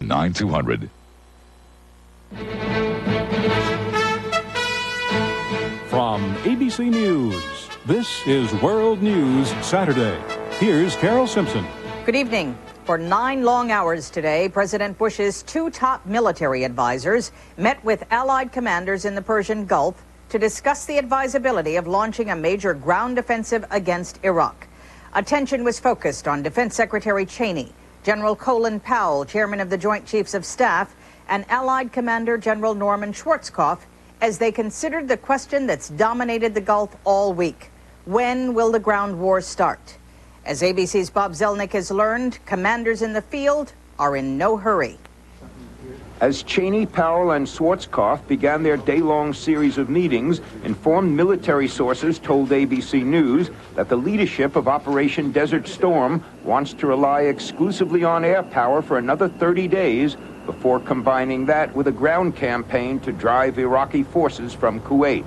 9200. From ABC News, this is World News Saturday. Here's Carol Simpson. Good evening. For 9 long hours today, President Bush's 2 top military advisors met with Allied commanders in the Persian Gulf to discuss the advisability of launching a major ground offensive against Iraq. Attention was focused on Defense Secretary Cheney, General Colin Powell, Chairman of the Joint Chiefs of Staff, and Allied Commander General Norman Schwarzkopf as they considered the question that's dominated the Gulf all week. When will the ground war start? As ABC's Bob Zelnick has learned, commanders in the field are in no hurry. As Cheney, Powell, and Schwarzkopf began their day-long series of meetings, informed military sources told ABC News that the leadership of Operation Desert Storm wants to rely exclusively on air power for another 30 days before combining that with a ground campaign to drive Iraqi forces from Kuwait.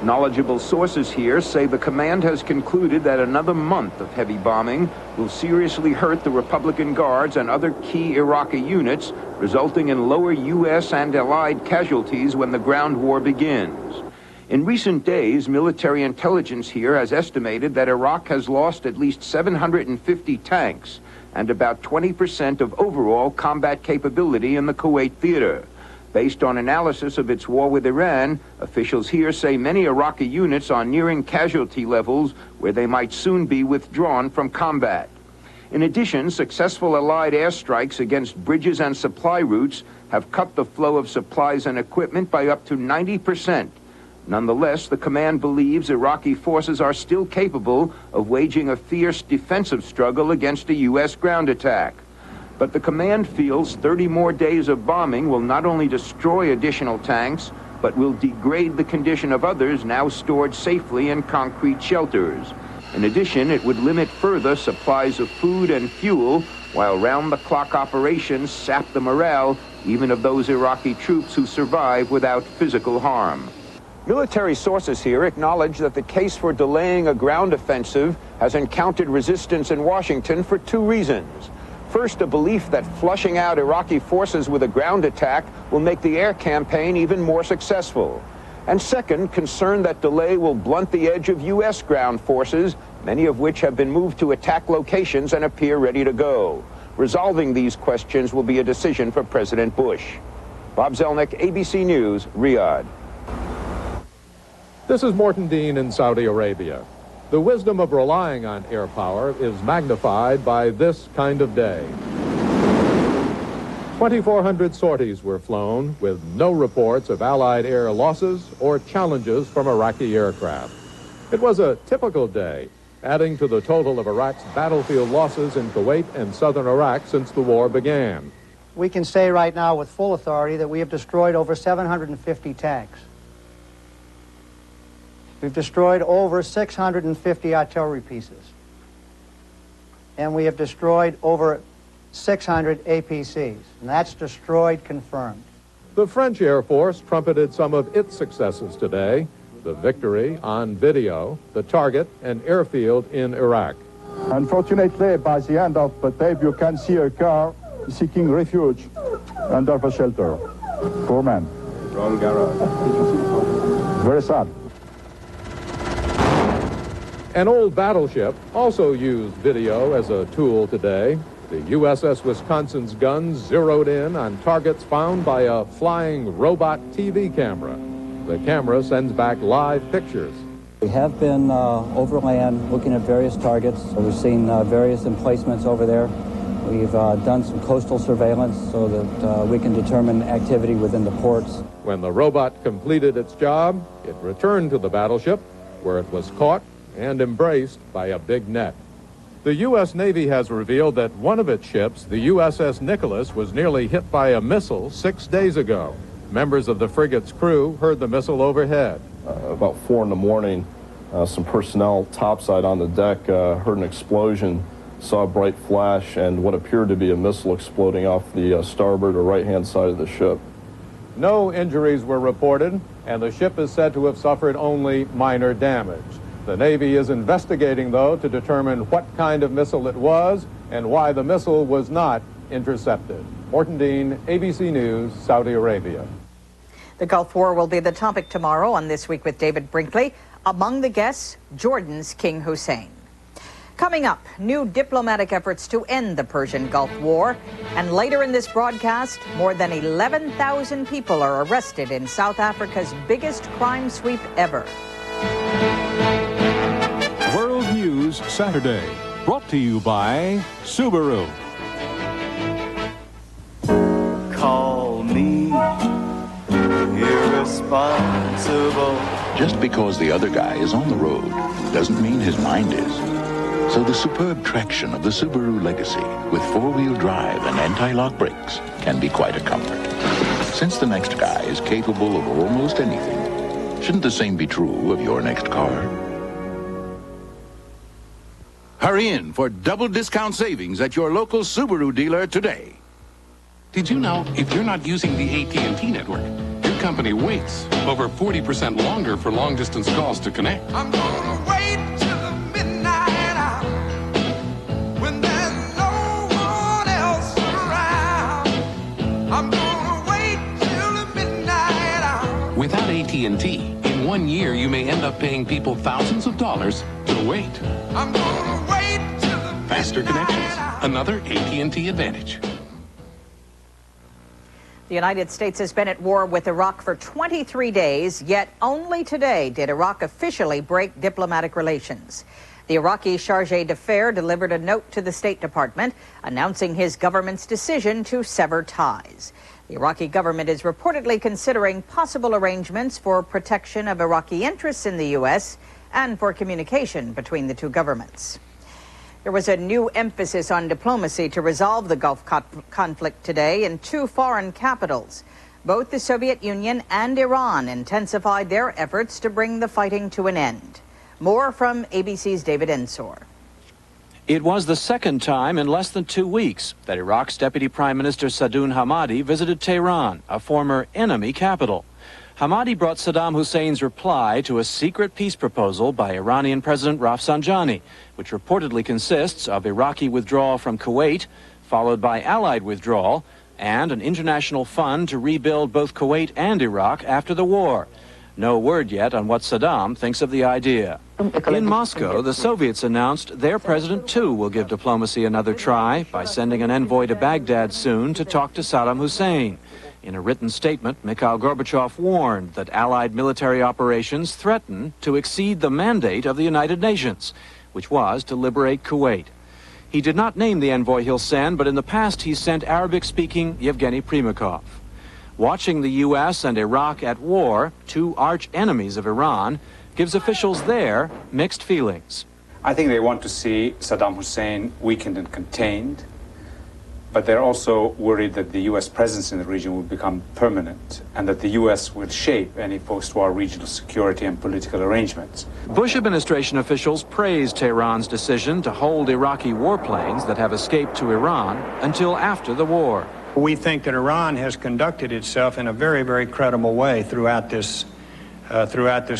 Knowledgeable sources here say the command has concluded that another month of heavy bombing will seriously hurt the Republican Guards and other key Iraqi units, resulting in lower U.S. and Allied casualties when the ground war begins. In recent days, military intelligence here has estimated that Iraq has lost at least 750 tanks and about 20% of overall combat capability in the Kuwait theater. Based on analysis of its war with Iran, officials here say many Iraqi units are nearing casualty levels where they might soon be withdrawn from combat. In addition, successful Allied airstrikes against bridges and supply routes have cut the flow of supplies and equipment by up to 90%. Nonetheless, the command believes Iraqi forces are still capable of waging a fierce defensive struggle against a U.S. ground attack. But the command feels 30 more days of bombing will not only destroy additional tanks, but will degrade the condition of others now stored safely in concrete shelters. In addition, it would limit further supplies of food and fuel, while round-the-clock operations sap the morale even of those Iraqi troops who survive without physical harm. Military sources here acknowledge that the case for delaying a ground offensive has encountered resistance in Washington for 2 reasons. First, a belief that flushing out Iraqi forces with a ground attack will make the air campaign even more successful. And second, concern that delay will blunt the edge of U.S. ground forces, many of which have been moved to attack locations and appear ready to go. Resolving these questions will be a decision for President Bush. Bob Zelnick, ABC News, Riyadh. This is Morton Dean in Saudi Arabia. The wisdom of relying on air power is magnified by this kind of day. 2,400 sorties were flown with no reports of Allied air losses or challenges from Iraqi aircraft. It was a typical day, adding to the total of Iraq's battlefield losses in Kuwait and southern Iraq since the war began. We can say right now with full authority that we have destroyed over 750 tanks. We've destroyed over 650 artillery pieces. And we have destroyed over 600 APCs. And that's destroyed, confirmed. The French Air Force trumpeted some of its successes today. The victory on video, the target, and airfield in Iraq. Unfortunately, by the end of the tape, you can see a car seeking refuge under the shelter. Poor man. Wrong garage. Very sad. An old battleship also used video as a tool today. The USS Wisconsin's guns zeroed in on targets found by a flying robot TV camera. The camera sends back live pictures. We have been overland looking at various targets. So we've seen various emplacements over there. We've done some coastal surveillance so that we can determine activity within the ports. When the robot completed its job, it returned to the battleship, where it was caught and embraced by a big net. The U.S. Navy has revealed that one of its ships, the USS Nicholas, was nearly hit by a missile 6 days ago. Members of the frigate's crew heard the missile overhead. About 4 in the morning, some personnel topside on the deck heard an explosion, saw a bright flash, and what appeared to be a missile exploding off the starboard or right-hand side of the ship. No injuries were reported, and the ship is said to have suffered only minor damage. The Navy is investigating, though, to determine what kind of missile it was and why the missile was not intercepted. Morton Dean, ABC News, Saudi Arabia. The Gulf War will be the topic tomorrow on This Week with David Brinkley. Among the guests, Jordan's King Hussein. Coming up, new diplomatic efforts to end the Persian Gulf War. And later in this broadcast, more than 11,000 people are arrested in South Africa's biggest crime sweep ever. World News Saturday, brought to you by Subaru. Call me irresponsible. Just because the other guy is on the road doesn't mean his mind is. So the superb traction of the Subaru Legacy with four-wheel drive and anti-lock brakes can be quite a comfort. Since the next guy is capable of almost anything, shouldn't the same be true of your next car? Hurry in for double discount savings at your local Subaru dealer today. Did you know if you're not using the AT&T network, your company waits over 40% longer for long-distance calls to connect? I'm gonna wait till the midnight hour when there's no one else around. I'm gonna wait till the midnight hour. Without AT&T, in 1 year you may end up paying people thousands of dollars to wait. I'm gonna wait till the Faster connections, another AT&T advantage. The United States has been at war with Iraq for 23 days, yet only today did Iraq officially break diplomatic relations. The Iraqi chargé d'affaires delivered a note to the State Department announcing his government's decision to sever ties. The Iraqi government is reportedly considering possible arrangements for protection of Iraqi interests in the U.S. and for communication between the two governments. There was a new emphasis on diplomacy to resolve the Gulf conflict today in two foreign capitals. Both the Soviet Union and Iran intensified their efforts to bring the fighting to an end. More from ABC's David Ensor. It was the second time in less than 2 weeks that Iraq's Deputy Prime Minister Sadoun Hamadi visited Tehran, a former enemy capital. Hamadi brought Saddam Hussein's reply to a secret peace proposal by Iranian President Rafsanjani, which reportedly consists of Iraqi withdrawal from Kuwait, followed by Allied withdrawal, and an international fund to rebuild both Kuwait and Iraq after the war. No word yet on what Saddam thinks of the idea. In Moscow, the Soviets announced their president, too, will give diplomacy another try by sending an envoy to Baghdad soon to talk to Saddam Hussein. In a written statement, Mikhail Gorbachev warned that Allied military operations threaten to exceed the mandate of the United Nations, which was to liberate Kuwait. He did not name the envoy he'll send, but in the past he sent Arabic-speaking Yevgeny Primakov. Watching the U.S. and Iraq at war, two arch-enemies of Iran, gives officials there mixed feelings. I think they want to see Saddam Hussein weakened and contained, but they're also worried that the U.S. presence in the region will become permanent and that the U.S. will shape any post-war regional security and political arrangements. Bush administration officials praised Tehran's decision to hold Iraqi warplanes that have escaped to Iran until after the war. We think that Iran has conducted itself in a very, very credible way throughout this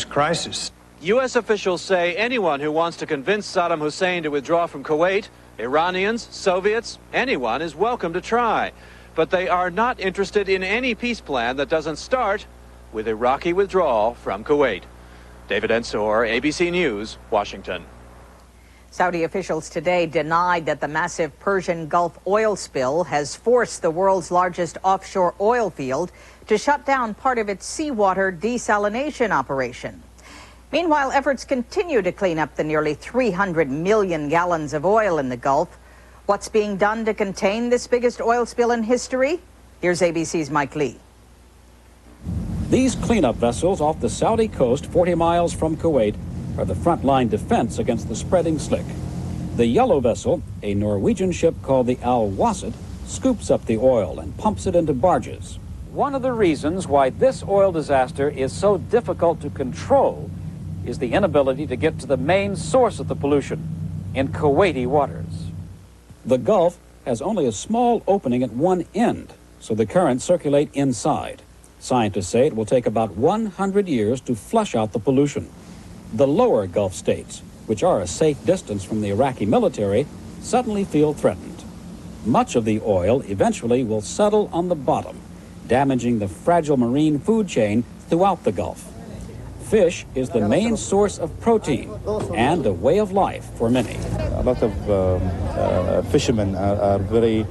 crisis. U.S. officials say anyone who wants to convince Saddam Hussein to withdraw from Kuwait, Iranians, Soviets, anyone is welcome to try. But they are not interested in any peace plan that doesn't start with Iraqi withdrawal from Kuwait. David Ensor, ABC News, Washington. Saudi officials today denied that the massive Persian Gulf oil spill has forced the world's largest offshore oil field to shut down part of its seawater desalination operation. Meanwhile, efforts continue to clean up the nearly 300 million gallons of oil in the Gulf. What's being done to contain this biggest oil spill in history? Here's ABC's Mike Lee. These cleanup vessels off the Saudi coast, 40 miles from Kuwait, are the frontline defense against the spreading slick. The yellow vessel, a Norwegian ship called the Al Wasset, scoops up the oil and pumps it into barges. One of the reasons why this oil disaster is so difficult to control is the inability to get to the main source of the pollution, in Kuwaiti waters. The Gulf has only a small opening at one end, so the currents circulate inside. Scientists say it will take about 100 years to flush out the pollution. The lower Gulf states, which are a safe distance from the Iraqi military, suddenly feel threatened. Much of the oil eventually will settle on the bottom, damaging the fragile marine food chain throughout the Gulf. Fish is the main source of protein and a way of life for many. A lot of fishermen are very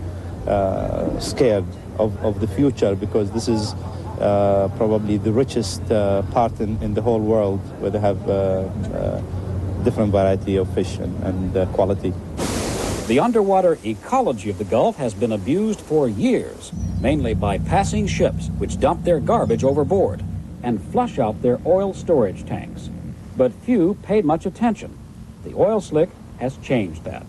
scared of the future, because this is probably the richest part in the whole world, where they have different variety of fish and quality. The underwater ecology of the Gulf has been abused for years, mainly by passing ships which dump their garbage overboard and flush out their oil storage tanks. But few paid much attention. The oil slick has changed that.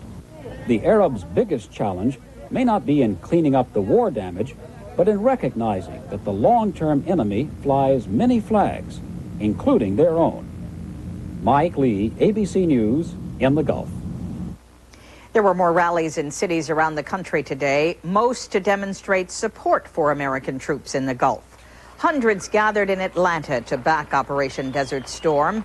The Arabs' biggest challenge may not be in cleaning up the war damage, but in recognizing that the long-term enemy flies many flags, including their own. Mike Lee, ABC News, in the Gulf. There were more rallies in cities around the country today, most to demonstrate support for American troops in the Gulf. Hundreds gathered in Atlanta to back Operation Desert Storm,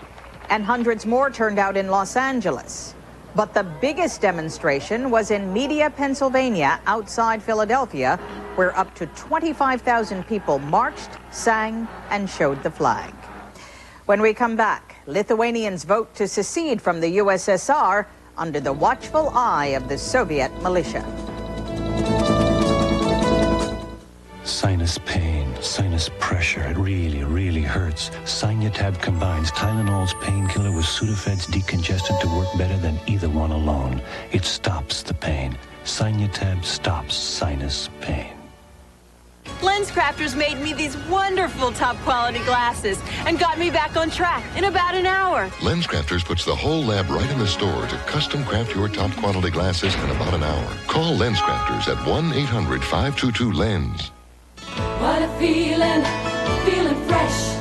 and hundreds more turned out in Los Angeles. But the biggest demonstration was in Media, Pennsylvania, outside Philadelphia, where up to 25,000 people marched, sang, and showed the flag. When we come back, Lithuanians vote to secede from the USSR under the watchful eye of the Soviet militia. Sinus pain, sinus pressure, it really hurts. Signatab combines Tylenol's painkiller with Sudafed's decongestant to work better than either one alone. It stops the pain. Signatab stops sinus pain. LensCrafters made me these wonderful top-quality glasses and got me back on track in about an hour. LensCrafters puts the whole lab right in the store to custom craft your top-quality glasses in about an hour. Call LensCrafters at 1-800-522-LENS. What a feeling, feeling fresh.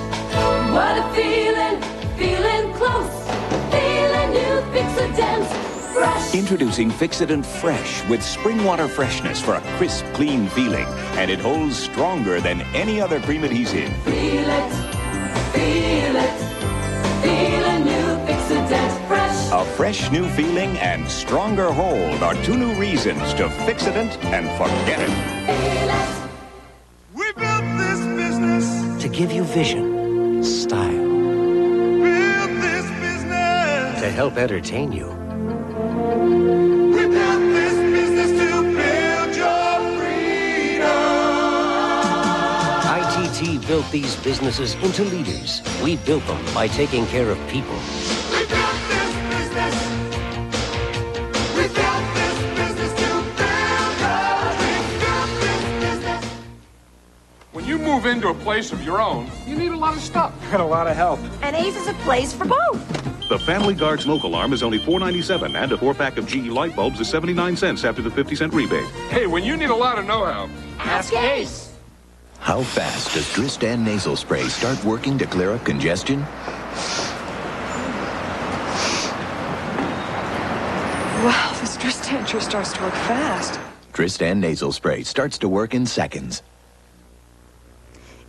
What a feeling, feeling close. Feeling new Fixodent fresh. Introducing Fixodent Fresh with spring water freshness for a crisp, clean feeling. And it holds stronger than any other cream adhesive. Feel it, feel it. Feeling new Fixodent fresh. A fresh new feeling and stronger hold are two new reasons to Fixodent and forget it. Feel it. To give you vision, style, to help entertain you. We built this business to build your freedom. ITT built these businesses into leaders. We built them by taking care of people. We built this business. We built this business to build your freedom. When you move into a place of your own, you need a lot of stuff and a lot of help. And Ace is a place for both. The Family Guard smoke alarm is only $4.97, and a 4-pack of GE light bulbs is 79 cents after the 50-cent rebate. Hey, when you need a lot of know-how, ask Ace. How fast does Dristan nasal spray start working to clear up congestion? Wow, this Dristan sure starts to work fast. Dristan nasal spray starts to work in seconds.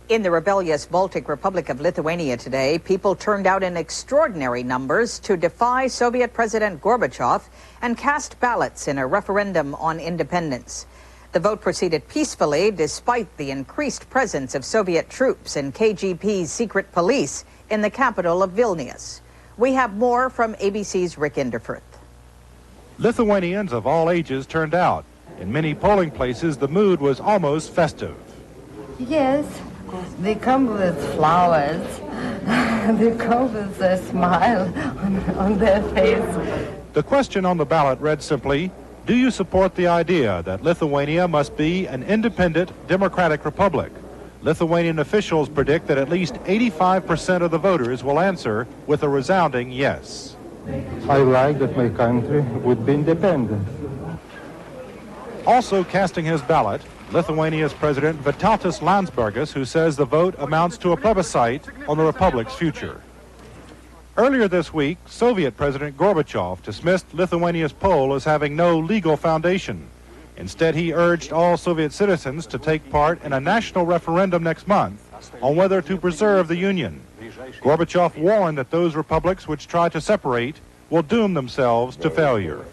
In the rebellious Baltic Republic of Lithuania today, people turned out in extraordinary numbers to defy Soviet President Gorbachev and cast ballots in a referendum on independence. The vote proceeded peacefully despite the increased presence of Soviet troops and KGB's secret police in the capital of Vilnius. We have more from ABC's Rick Inderfurth. Lithuanians of all ages turned out. In many polling places, the mood was almost festive. Yes. They come with flowers. They come with a smile on their face. The question on the ballot read simply, do you support the idea that Lithuania must be an independent democratic republic? Lithuanian officials predict that at least 85% of the voters will answer with a resounding yes. I like that my country would be independent. Also casting his ballot, Lithuania's President Vytautas Landsbergis, who says the vote amounts to a plebiscite on the republic's future. Earlier this week, Soviet President Gorbachev dismissed Lithuania's poll as having no legal foundation. Instead, he urged all Soviet citizens to take part in a national referendum next month on whether to preserve the Union. Gorbachev warned that those republics which try to separate will doom themselves to failure.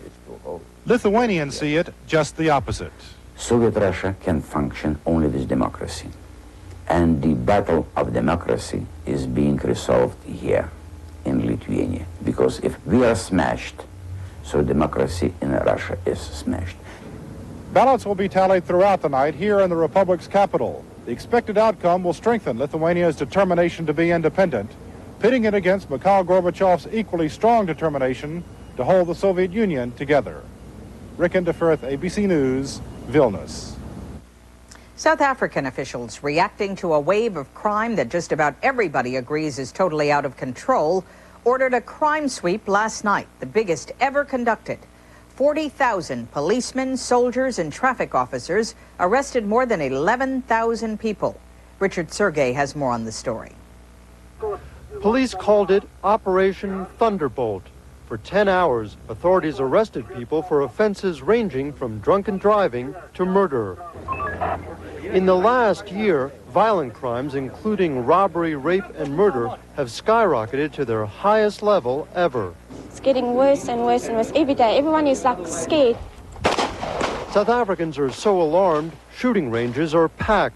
Lithuanians see it just the opposite. Soviet Russia can function only with democracy. And the battle of democracy is being resolved here in Lithuania. Because if we are smashed, so democracy in Russia is smashed. Ballots will be tallied throughout the night here in the Republic's capital. The expected outcome will strengthen Lithuania's determination to be independent, pitting it against Mikhail Gorbachev's equally strong determination to hold the Soviet Union together. Rick Inderfirth, ABC News, Vilnius. South African officials, reacting to a wave of crime that just about everybody agrees is totally out of control, ordered a crime sweep last night, the biggest ever conducted. 40,000 policemen, soldiers, and traffic officers arrested more than 11,000 people. Richard Sergey has more on the story. Police called it Operation Thunderbolt. For 10 hours, authorities arrested people for offenses ranging from drunken driving to murder. In the last year, violent crimes, including robbery, rape, and murder, have skyrocketed to their highest level ever. It's getting worse and worse and worse every day. Everyone is like scared. South Africans are so alarmed, shooting ranges are packed.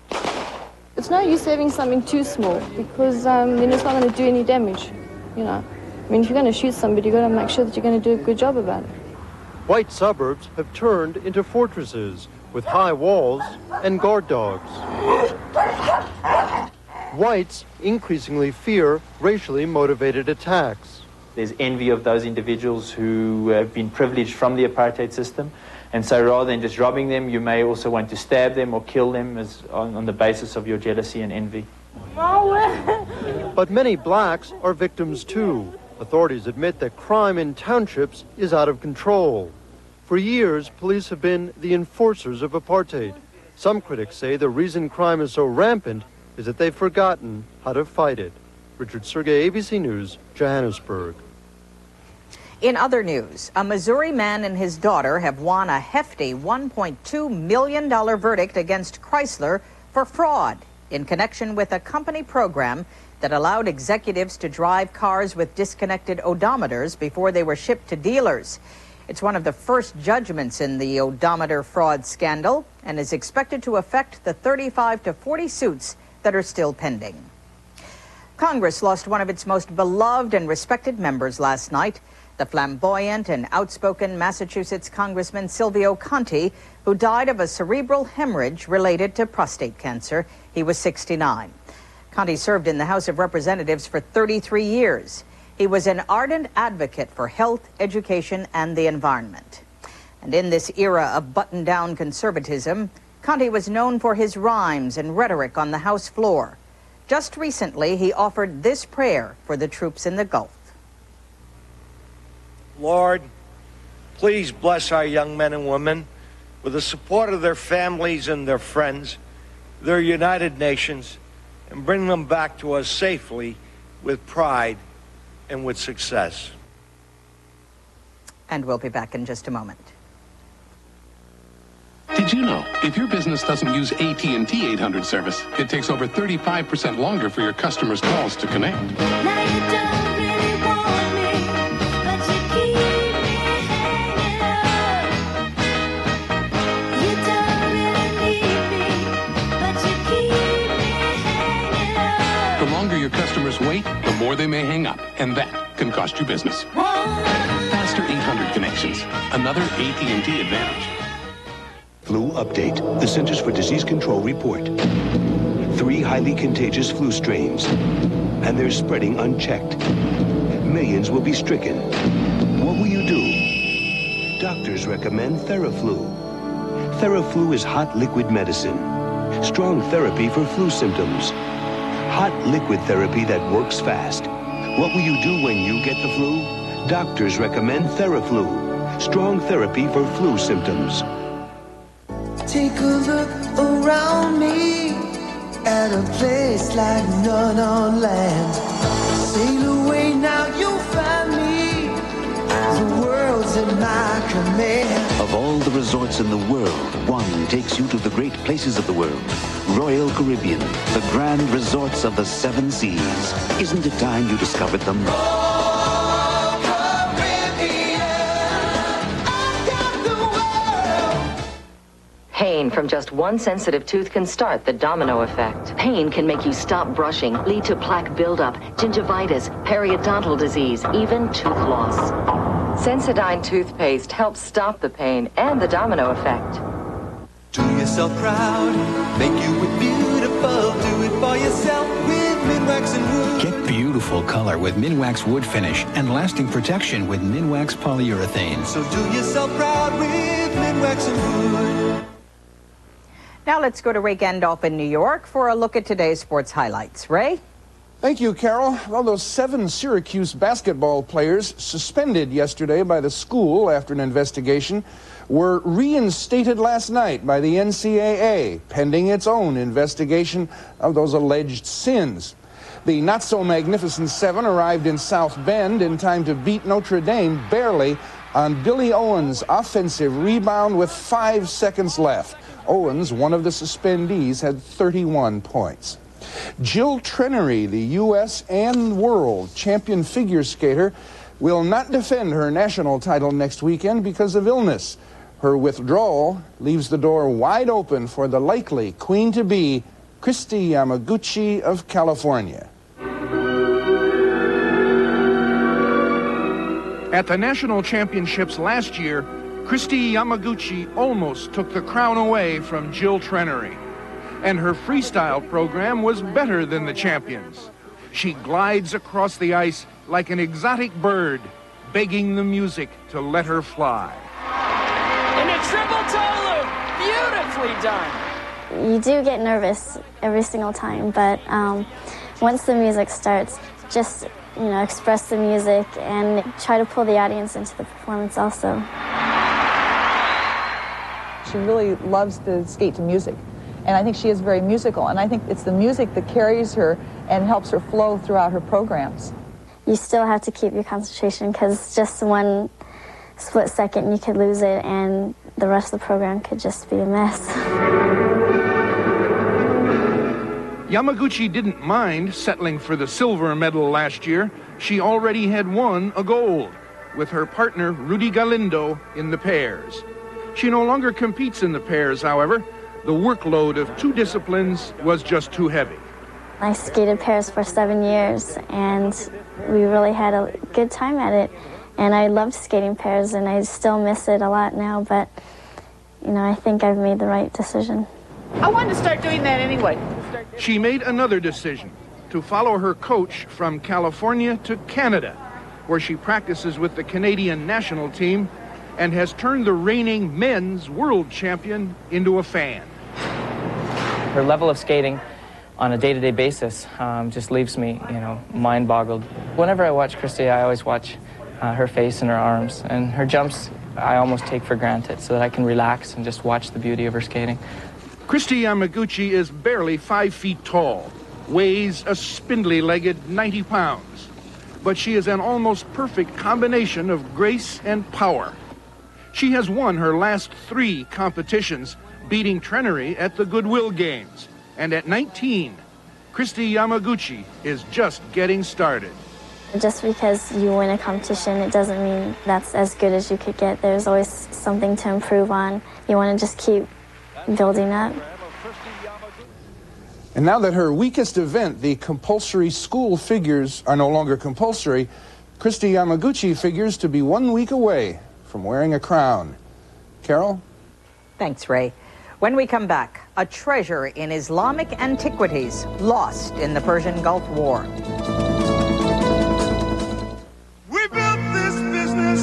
It's no use having something too small because then it's not going to do any damage, you know. I mean, if you're going to shoot somebody, you've got to make sure that you're going to do a good job about it. White suburbs have turned into fortresses with high walls and guard dogs. Whites increasingly fear racially motivated attacks. There's envy of those individuals who have been privileged from the apartheid system. And so rather than just robbing them, you may also want to stab them or kill them on the basis of your jealousy and envy. But many blacks are victims too. Authorities admit that crime in townships is out of control. For years, police have been the enforcers of apartheid. Some critics say the reason crime is so rampant is that they've forgotten how to fight it. Richard Sergey, ABC News, Johannesburg. In other news, a Missouri man and his daughter have won a hefty $1.2 million verdict against Chrysler for fraud in connection with a company program that allowed executives to drive cars with disconnected odometers before they were shipped to dealers. It's one of the first judgments in the odometer fraud scandal and is expected to affect the 35 to 40 suits that are still pending. Congress lost one of its most beloved and respected members last night, the flamboyant and outspoken Massachusetts Congressman Silvio Conte, who died of a cerebral hemorrhage related to prostate cancer. He was 69. Conte served in the House of Representatives for 33 years. He was an ardent advocate for health, education, and the environment. And in this era of button-down conservatism, Conte was known for his rhymes and rhetoric on the House floor. Just recently, he offered this prayer for the troops in the Gulf. Lord, please bless our young men and women with the support of their families and their friends, their United Nations, and bring them back to us safely with pride and with success. And we'll be back in just a moment. Did you know, if your business doesn't use AT&T 800 service, it takes over 35% longer for your customers' calls to connect. The longer your customers wait, the more they may hang up, and that can cost you business. Faster 800 connections, another AT&T advantage. Flu update. The Centers for Disease Control report. 3 highly contagious flu strains, and they're spreading unchecked. Millions will be stricken. What will you do? Doctors recommend Theraflu. Theraflu is hot liquid medicine. Strong therapy for flu symptoms. Hot liquid therapy that works fast. What will you do when you get the flu? Doctors recommend Theraflu. Strong therapy for flu symptoms. Take a look around me at a place like none on land. Sail away now, you'll find me. The world's in my command. Of all the resorts in the world, one takes you to the great places of the world. Royal Caribbean, the grand resorts of the 7 seas. Isn't it time you discovered them? Caribbean, I've got the Pain from just one sensitive tooth can start the domino effect. Pain can make you stop brushing, lead to plaque buildup, gingivitis, periodontal disease, even tooth loss. Sensodyne toothpaste helps stop the pain and the domino effect. Do yourself proud, make you look beautiful, do it for yourself with Minwax and Wood. Get beautiful color with Minwax Wood Finish and lasting protection with Minwax Polyurethane. So do yourself proud with Minwax and Wood. Now let's go to Ray Gandolf in New York for a look at today's sports highlights. Ray? Thank you, Carol. Well, those 7 Syracuse basketball players suspended yesterday by the school after an investigation were reinstated last night by the NCAA, pending its own investigation of those alleged sins. The not-so-magnificent 7 arrived in South Bend in time to beat Notre Dame barely on Billy Owens' offensive rebound with 5 seconds left. Owens, one of the suspendees, had 31 points. Jill Trenery, the U.S. and world champion figure skater, will not defend her national title next weekend because of illness. Her withdrawal leaves the door wide open for the likely queen-to-be, Kristi Yamaguchi of California. At the national championships last year, Kristi Yamaguchi almost took the crown away from Jill Trenery. And her freestyle program was better than the champions. She glides across the ice like an exotic bird, begging the music to let her fly. And a triple toe loop, beautifully done. You do get nervous every single time, but once the music starts, just express the music and try to pull the audience into the performance also. She really loves to skate to music, and I think she is very musical, and I think it's the music that carries her and helps her flow throughout her programs. You still have to keep your concentration because just one split second you could lose it and the rest of the program could just be a mess. Yamaguchi didn't mind settling for the silver medal last year. She already had won a gold with her partner Rudy Galindo in the pairs. She no longer competes in the pairs, however. The workload of 2 disciplines was just too heavy. I skated pairs for 7 years, and we really had a good time at it. And I loved skating pairs, and I still miss it a lot now, but, I think I've made the right decision. I wanted to start doing that anyway. She made another decision, to follow her coach from California to Canada, where she practices with the Canadian national team and has turned the reigning men's world champion into a fan. Her level of skating on a day-to-day basis just leaves me, mind-boggled. Whenever I watch Kristi, I always watch her face and her arms, and her jumps I almost take for granted so that I can relax and just watch the beauty of her skating. Kristi Yamaguchi is barely 5 feet tall, weighs a spindly-legged 90 pounds, but she is an almost perfect combination of grace and power. She has won her last 3 competitions, beating Trenery at the Goodwill Games. And at 19, Kristi Yamaguchi is just getting started. Just because you win a competition, it doesn't mean that's as good as you could get. There's always something to improve on. You want to just keep building up. And now that her weakest event, the compulsory school figures, are no longer compulsory, Kristi Yamaguchi figures to be 1 week away from wearing a crown. Carol? Thanks, Ray. When we come back, a treasure in Islamic antiquities lost in the Persian Gulf War. We built this business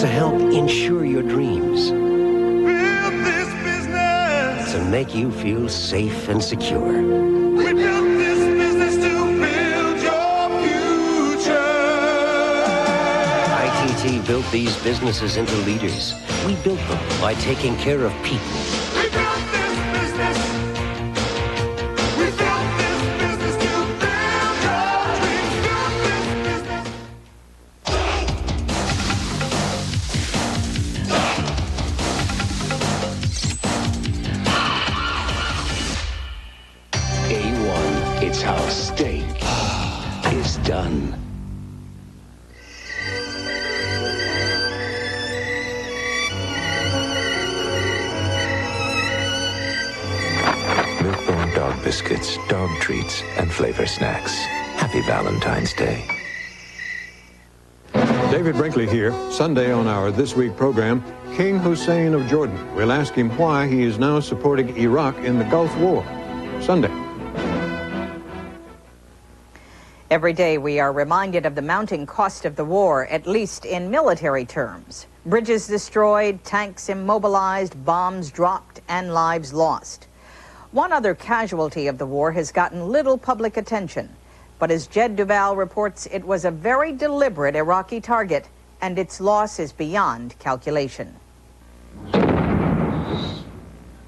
To help ensure your dreams. built this business. To make you feel safe and secure. We built this business to build your future. ITT built these businesses into leaders. We built them by taking care of people. We built this business. We built this business to build your dreams. Built this business. A1, it's how steak is done. dog biscuits, dog treats, and flavor snacks. Happy Valentine's Day. David Brinkley here. Sunday on our This Week program, King Hussein of Jordan. We'll ask him why he is now supporting Iraq in the Gulf War. Sunday. Every day we are reminded of the mounting cost of the war, at least in military terms. Bridges destroyed, tanks immobilized, bombs dropped, and lives lost. One other casualty of the war has gotten little public attention. But as Jed Duval reports, it was a very deliberate Iraqi target, and its loss is beyond calculation.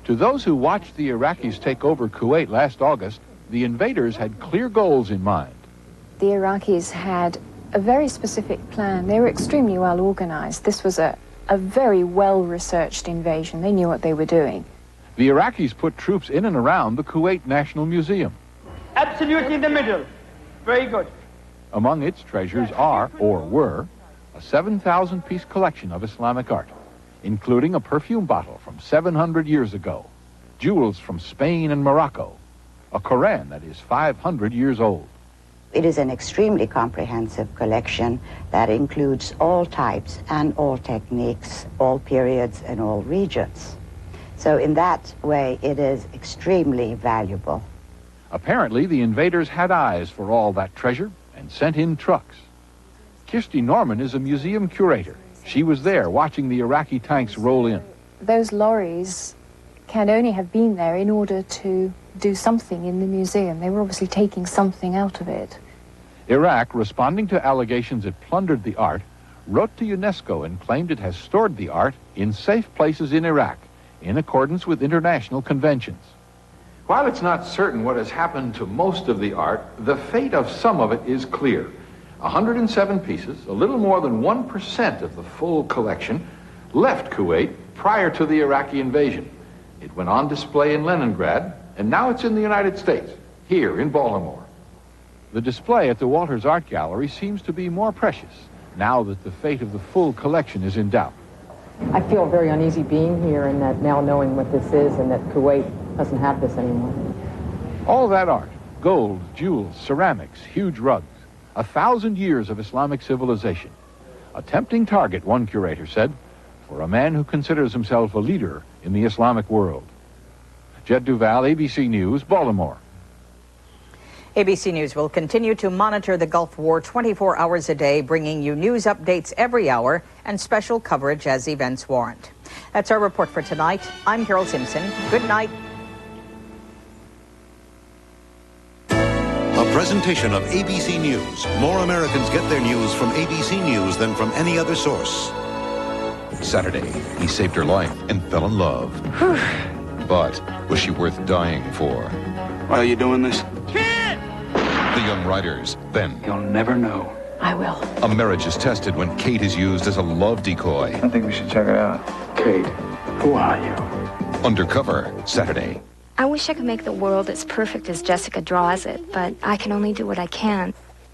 To those who watched the Iraqis take over Kuwait last August, the invaders had clear goals in mind. The Iraqis had a very specific plan. They were extremely well organized. This was a very well-researched invasion. They knew what they were doing. The Iraqis put troops in and around the Kuwait National Museum. Absolutely in the middle. Very good. Among its treasures are, or were, a 7,000-piece collection of Islamic art, including a perfume bottle from 700 years ago, jewels from Spain and Morocco, a Koran that is 500 years old. It is an extremely comprehensive collection that includes all types and all techniques, all periods and all regions. So in that way, it is extremely valuable. Apparently, the invaders had eyes for all that treasure and sent in trucks. Kirsty Norman is a museum curator. She was there watching the Iraqi tanks roll in. Those lorries can only have been there in order to do something in the museum. They were obviously taking something out of it. Iraq, responding to allegations it plundered the art, wrote to UNESCO and claimed it has stored the art in safe places in Iraq, in accordance with international conventions. While it's not certain what has happened to most of the art, the fate of some of it is clear. 107 pieces, a little more than 1% of the full collection, left Kuwait prior to the Iraqi invasion. It went on display in Leningrad, and now it's in the United States, here in Baltimore. The display at the Walters Art Gallery seems to be more precious, now that the fate of the full collection is in doubt. I feel very uneasy being here and that now knowing what this is and that Kuwait doesn't have this anymore. All that art, gold, jewels, ceramics, huge rugs, 1,000 years of Islamic civilization. A tempting target, one curator said, for a man who considers himself a leader in the Islamic world. Jed Duval, ABC News, Baltimore. ABC News will continue to monitor the Gulf War 24 hours a day, bringing you news updates every hour and special coverage as events warrant. That's our report for tonight. I'm Carol Simpson. Good night. A presentation of ABC News. More Americans get their news from ABC News than from any other source. Saturday, he saved her life and fell in love. But was she worth dying for? Why are you doing this? The Young Riders, then. You'll never know. I will. A marriage is tested when Kate is used as a love decoy. I think we should check it out. Kate, who are you? Undercover, Saturday. I wish I could make the world as perfect as Jessica draws it, but I can only do what I can.